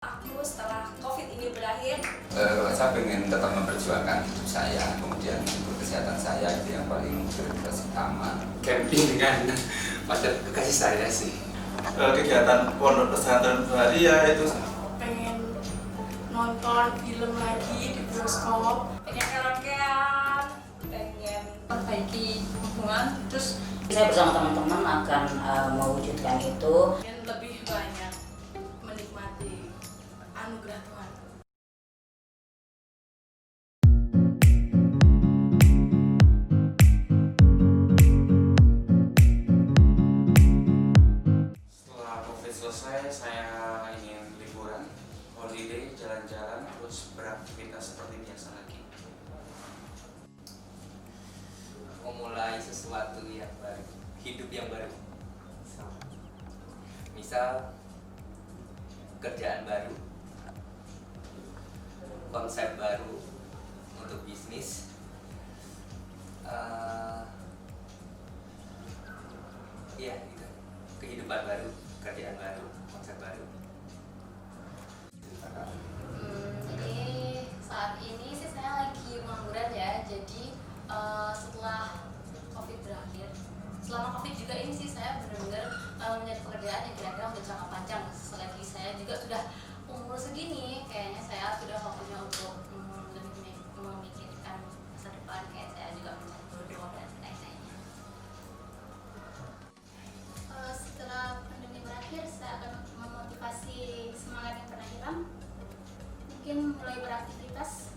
Aku setelah COVID ini berakhir, saya ingin tetap memperjuangkan hidup saya, kemudian untuk kesehatan saya itu yang paling prioritas utama. Camping dengan pacar kekasih saya sih. Kegiatan pondok pesantren Bali ya itu pengen nonton film lagi di bioskop, pengen karaokean, pengen perbaiki hubungan, terus Saya bersama teman-teman akan mewujudkan itu. pengen lebih banyak menikmati anugerah Tuhan. Setelah COVID selesai, saya ingin liburan, holiday, jalan-jalan, terus beraktivitas seperti biasa lagi. Memulai sesuatu yang baru, hidup yang baru. Misal kerjaan baru, konsep baru untuk bisnis, iya gitu. Kehidupan baru, kerjaan baru, konsep baru. Jadi saat ini sih saya lagi pengangguran ya. Jadi setelah COVID berakhir, selama COVID juga ini sih saya benar-benar mencari pekerjaan yang kira-kira untuk jangka panjang. Selagi saya juga sudah umur segini, kayaknya saya sudah waktunya untuk lebih memikirkan masa depan. Kayak saya juga mencari jodoh dan lain-lainnya. Setelah pandemi berakhir, saya akan memotivasi semangat yang pernah hilang. Mungkin mulai beraktivitas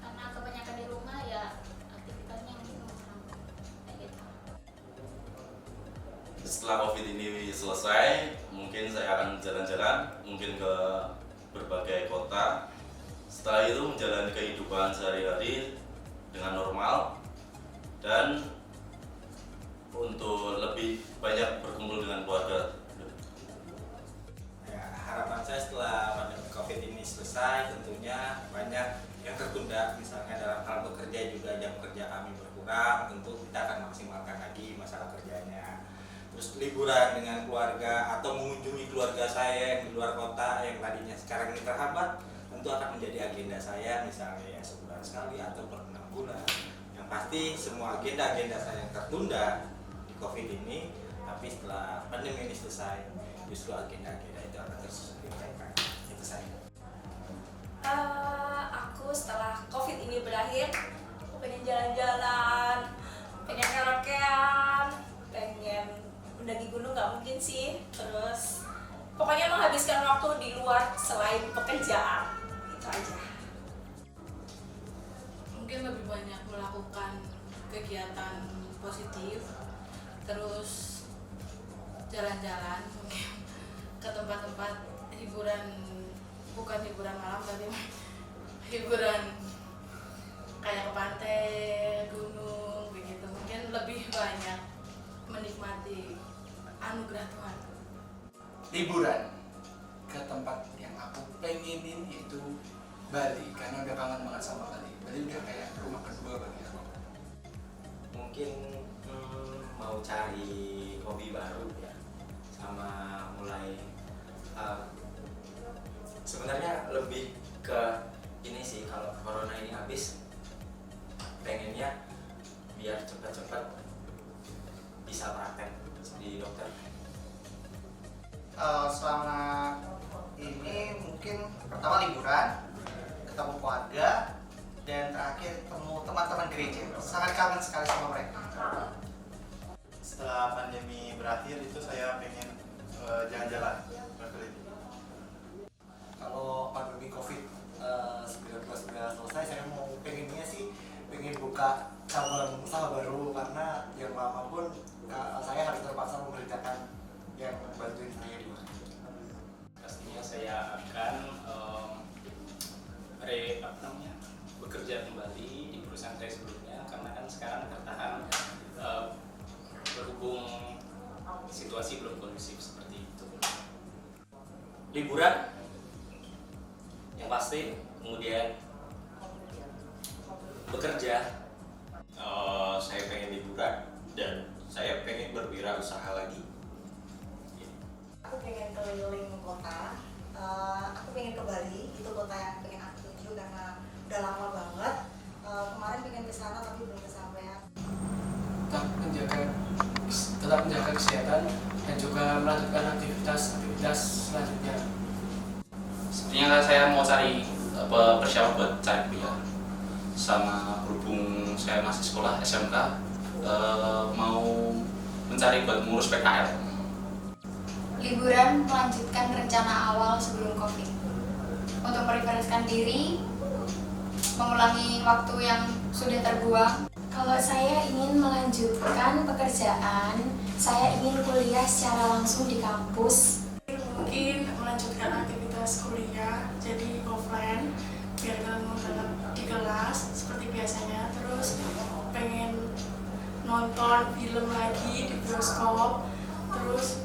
karena kebanyakan di rumah ya, aktivitasnya mungkin kurang kayak gitu. setelah COVID ini selesai, mungkin saya akan jalan-jalan, mungkin ke berbagai kota. Setelah itu menjalani kehidupan sehari-hari dengan normal dan untuk lebih banyak berkumpul dengan keluarga. Ya, harapan saya setelah pandemi COVID ini selesai, tentunya banyak yang tertunda, misalnya dalam hal bekerja juga jam kerja kami berkurang, tentu kita akan maksimalkan lagi masalah kerjanya. Terus liburan dengan keluarga atau mengunjungi keluarga saya yang di luar kota yang tadinya sekarang ini terhambat, tentu akan menjadi agenda saya, misalnya ya sebulan sekali atau per 6 bulan. Yang pasti semua agenda-agenda saya yang tertunda di COVID ini, tapi setelah pandemi ini selesai, justru agenda-agenda itu akan terselesaikan. Itu saya. Aku setelah COVID ini berakhir, aku pengen jalan-jalan, pengen karaokean, pengen mendaki gunung, nggak mungkin sih. Terus pokoknya menghabiskan waktu di luar selain pekerjaan, itu aja. Mungkin lebih banyak melakukan kegiatan positif, terus jalan-jalan mungkin ke tempat-tempat hiburan, bukan hiburan malam tapi hiburan kayak ke pantai, gunung begitu. Mungkin lebih banyak menikmati anugerah Tuhan. Liburan ke tempat yang aku pengenin itu Bali, karena udah kangen banget sama Bali. Bali udah kayak rumah kedua bagi aku. Mungkin mau cari hobi baru ya, sama mulai sebenarnya lebih ke ini sih, kalau corona ini habis pengennya biar cepat-cepat bisa praktek di dokter. Selama ini mungkin pertama liburan, ketemu keluarga, dan terakhir ketemu teman-teman gereja. Sangat kangen sekali sama mereka. Setelah pandemi berakhir itu saya pengen jalan-jalan berkeliling. Kalau pandemi COVID-19 sudah selesai, saya mau pengennya sih pengen buka cabang usaha baru, karena yang lama pun saya harus terpaksa memberitakan yang bantuin saya di luar. Pastinya saya akan bekerja kembali di perusahaan saya sebelumnya, karena kan sekarang tertahan berhubung situasi belum kondusif seperti itu. Liburan yang pasti, kemudian bekerja. Saya pengen liburan dan saya pengen berwirausaha lagi. Aku pengen keliling kota, Aku pengen ke Bali, itu kota yang pengen aku tuju karena udah lama banget. Kemarin pengen ke sana tapi belum kesampaian. Tetap menjaga kesehatan dan juga melanjutkan aktivitas selanjutnya. Sepertinya saya mau cari persiapan buat cari kuliah. Sama berhubung saya masih sekolah SMK, mau mencari buat mengurus PKL. Liburan melanjutkan rencana awal sebelum COVID. Untuk mereferensikan diri, mengulangi waktu yang sudah terbuang. Kalau saya ingin melanjutkan pekerjaan, saya ingin kuliah secara langsung di kampus. Mungkin melanjutkan aktivitas kuliah jadi offline biar ketemu tetap di kelas seperti biasanya. Terus pengen nonton film lagi di bioskop. Terus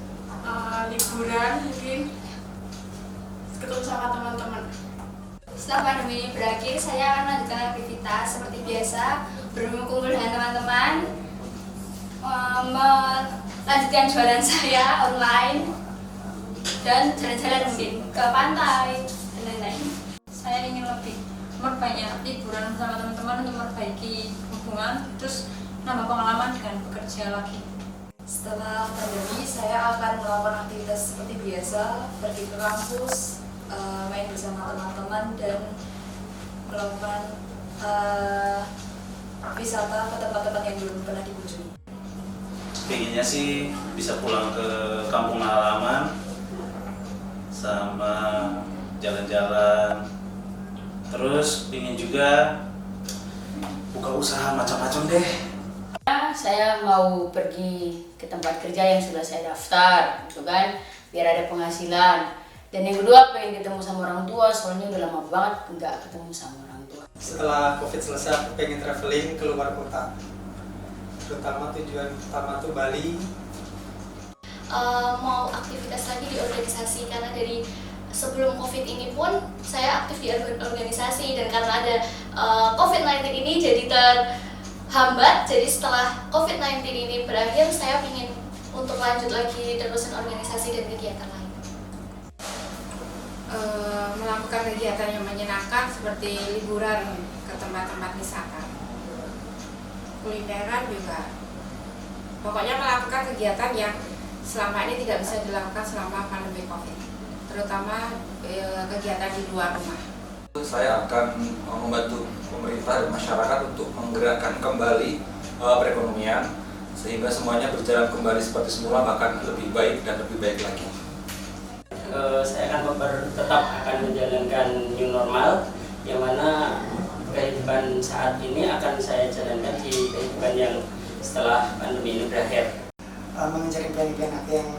liburan mungkin ketemu sama teman-teman. Setelah pandemi ini berakhir, saya akan melanjutkan aktivitas seperti biasa, berkumpul dengan teman-teman, melanjutkan jualan saya online, dan jalan-jalan mungkin ke pantai dan lain-lain. Saya ingin lebih memperbanyak liburan bersama teman-teman untuk memperbaiki hubungan, terus nambah pengalaman dengan bekerja lagi. Setelah pandemi, saya akan melakukan aktivitas seperti biasa, pergi ke kampus, main bersama teman-teman, dan melakukan wisata ke tempat-tempat yang belum pernah dikunjungi. Pengennya sih bisa pulang ke kampung halaman, sama jalan-jalan. Terus pengen juga buka usaha macam-macam deh. Saya mau pergi ke tempat kerja yang sudah saya daftar, gitu kan, biar ada penghasilan. Dan yang kedua pengen ketemu sama orang tua, soalnya udah lama banget nggak ketemu sama orang tua. Setelah COVID selesai, aku pengen traveling keluar kota, terutama tujuan pertama tuh Bali. Mau aktivitas lagi di organisasi, karena dari sebelum COVID ini pun saya aktif di organisasi, dan karena ada COVID-19 ini jadi terhambat. Jadi setelah COVID-19 ini berakhir, saya ingin untuk lanjut lagi terusin organisasi dan kegiatan lain. Melakukan kegiatan yang menyenangkan seperti liburan ke tempat-tempat wisata, kulineran juga. Pokoknya melakukan kegiatan yang selama ini tidak bisa dilakukan selama pandemi COVID, terutama kegiatan di luar rumah. Saya akan membantu pemerintah dan masyarakat untuk menggerakkan kembali perekonomian sehingga semuanya berjalan kembali seperti semula, bahkan lebih baik dan lebih baik lagi. Saya akan tetap akan menjalankan new normal, yang mana kehidupan saat ini akan saya jalankan di kehidupan yang setelah pandemi ini berakhir. Mengejar impian-impian aku yang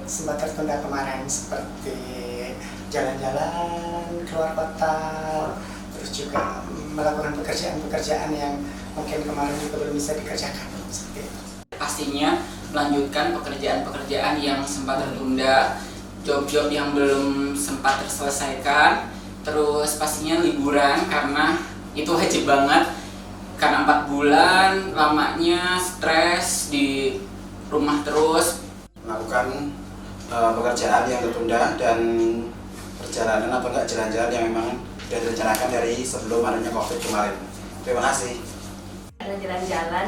sempat tertunda kemarin, seperti jalan-jalan keluar kota, terus juga melakukan pekerjaan-pekerjaan yang mungkin kemarin juga belum bisa dikerjakan, seperti itu. Pastinya melanjutkan pekerjaan-pekerjaan yang sempat tertunda, job-job yang belum sempat terselesaikan, terus pastinya liburan karena itu wajib banget, karena 4 bulan lamanya stres di rumah terus. Melakukan pekerjaan yang tertunda dan perjalanan atau enggak jalan-jalan yang memang sudah direncanakan dari sebelum adanya COVID kemarin. Terima kasih. Ada jalan-jalan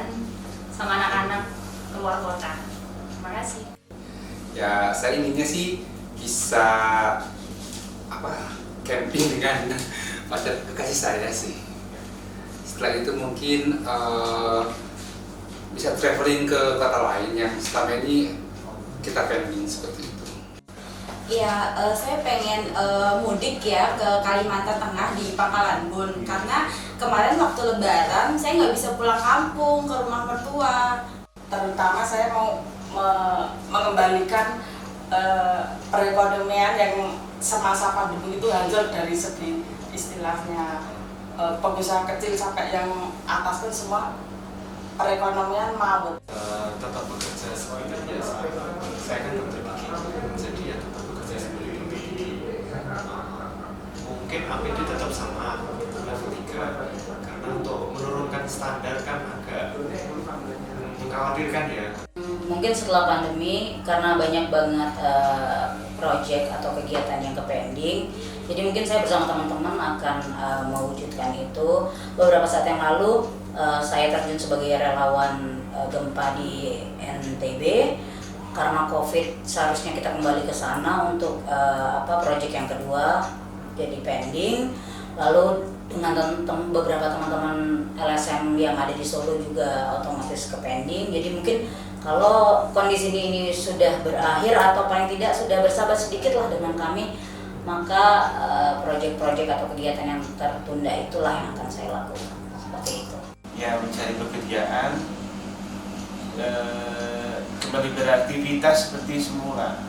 sama anak-anak keluar kota. Terima kasih. Ya, saya inginnya sih bisa camping dengan pacar kekasih saya sih. Setelah itu mungkin bisa traveling ke kota lain yang selama ini kita pengen seperti itu. Ya, saya pengen mudik ya ke Kalimantan Tengah di Pangkalan Bun, karena kemarin waktu Lebaran saya nggak bisa pulang kampung ke rumah mertua. Terutama saya mau mengembalikan perekonomian yang semasa pandemi itu hancur dari segi istilahnya pengusaha kecil sampai yang atas pun semua perekonomian maut. Tetap bekerja seperti biasa. Saya kan dokter gigi, jadi ya tetap bekerja seperti ini. Mungkin APD tetap sama level 3, karena untuk menurunkan standar kan agak mengkhawatirkan ya. Mungkin setelah pandemi karena banyak banget project atau kegiatan yang pending. Jadi mungkin saya bersama teman-teman akan mewujudkan itu. Beberapa saat yang lalu saya terjun sebagai relawan gempa di NTB. Karena COVID seharusnya kita kembali ke sana untuk project yang kedua jadi pending. Lalu dengan beberapa teman-teman LSM yang ada di Solo juga otomatis ke pending. Jadi mungkin kalau kondisi ini sudah berakhir atau paling tidak sudah bersahabat sedikit lah dengan kami, maka proyek-proyek atau kegiatan yang tertunda itulah yang akan saya lakukan. Seperti itu. Ya, mencari pekerjaan, kembali beraktivitas seperti semula.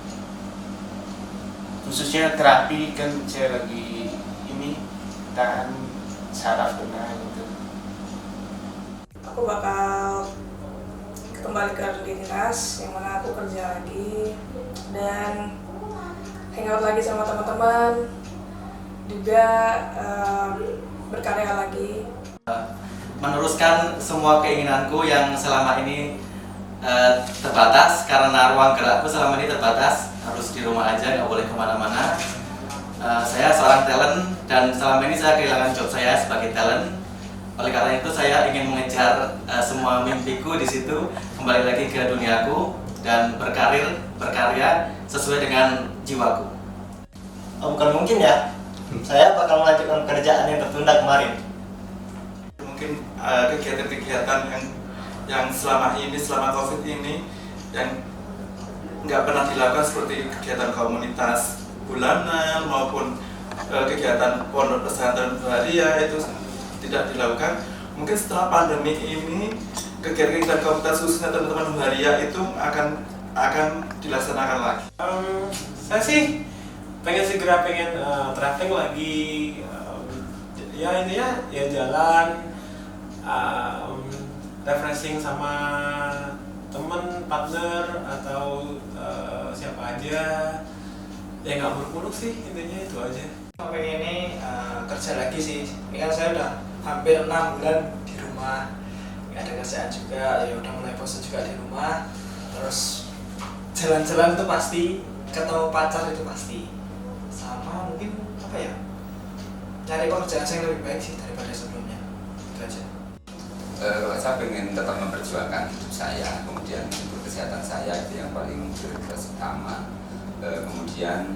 Khususnya terapi, kan saya lagi ini tahan saraf kena gitu. Aku bakal kembali ke dinas yang mana aku kerja lagi dan hangout lagi sama teman-teman, juga berkarya lagi. Meneruskan semua keinginanku yang selama ini terbatas karena ruang gerakku selama ini terbatas, harus di rumah aja, nggak boleh kemana-mana. Saya seorang talent dan selama ini saya kehilangan job saya sebagai talent. Oleh karena itu saya ingin mengejar semua mimpiku di situ, kembali lagi ke duniaku dan berkarya sesuai dengan jiwaku. Oh, bukan mungkin ya, saya bakal melanjutkan pekerjaan yang tertunda kemarin. Mungkin kegiatan-kegiatan yang selama COVID ini yang nggak pernah dilakukan seperti kegiatan komunitas bulanan maupun kegiatan pondok pesantren Baharia itu tidak dilakukan. Mungkin setelah pandemi ini kegiatan komunitas khususnya teman-teman Baharia itu akan dilaksanakan lagi. Saya sih segera pengen traveling lagi, ya ini ya jalan, refreshing sama temen, partner atau siapa aja, ya nggak muluk-muluk sih, intinya itu aja. Pengen ini kerja lagi sih. Ini kan saya udah hampir 6 bulan di rumah, nggak ada kerjaan juga, ya udah mulai bosan juga di rumah. Terus jalan-jalan itu pasti, ketemu pacar itu pasti, sama mungkin apa ya, cari pekerjaan yang lebih baik sih daripada sebelumnya. Itu aja. Saya pengen tetap memperjuangkan hidup saya, kemudian untuk kesehatan saya itu yang paling prioritas utama. Kemudian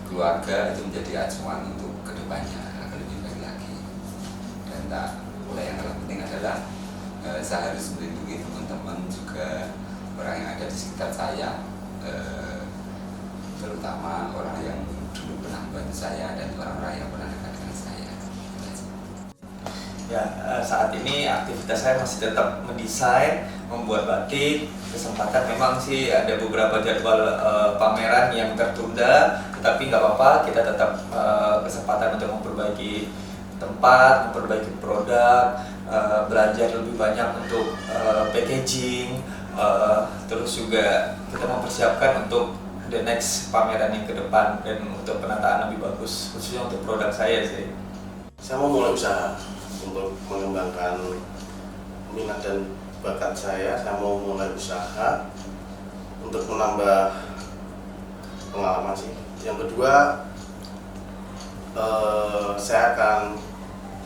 keluarga itu menjadi acuan untuk kedepannya akan lebih baik lagi. Dan yang paling penting adalah saya harus melindungi teman-teman juga orang yang ada di sekitar saya, terutama orang yang dulu pernah membantu saya dan orang-orang yang pernah dekat dengan saya. Ya, saat ini aktivitas saya masih tetap mendesain, membuat batik. Kesempatan memang sih ada beberapa jadwal pameran yang tertunda, tetapi nggak apa-apa, kita tetap kesempatan untuk memperbaiki tempat, memperbaiki produk, belajar lebih banyak untuk packaging, terus juga kita mempersiapkan untuk the next pameran yang ke depan dan untuk penataan lebih bagus, khususnya untuk produk saya sih. Saya mau mulai usaha untuk mengembangkan minat dan bakat saya mau mulai usaha untuk menambah pengalaman sih. Yang kedua, saya akan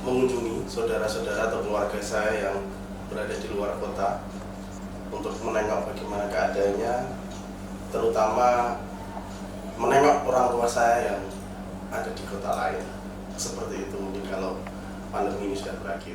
mengunjungi saudara-saudara atau keluarga saya yang berada di luar kota untuk menengok bagaimana keadaannya, terutama menengok orang tua saya yang ada di kota lain. Seperti itu mungkin kalau pandemi ini sudah berakhir.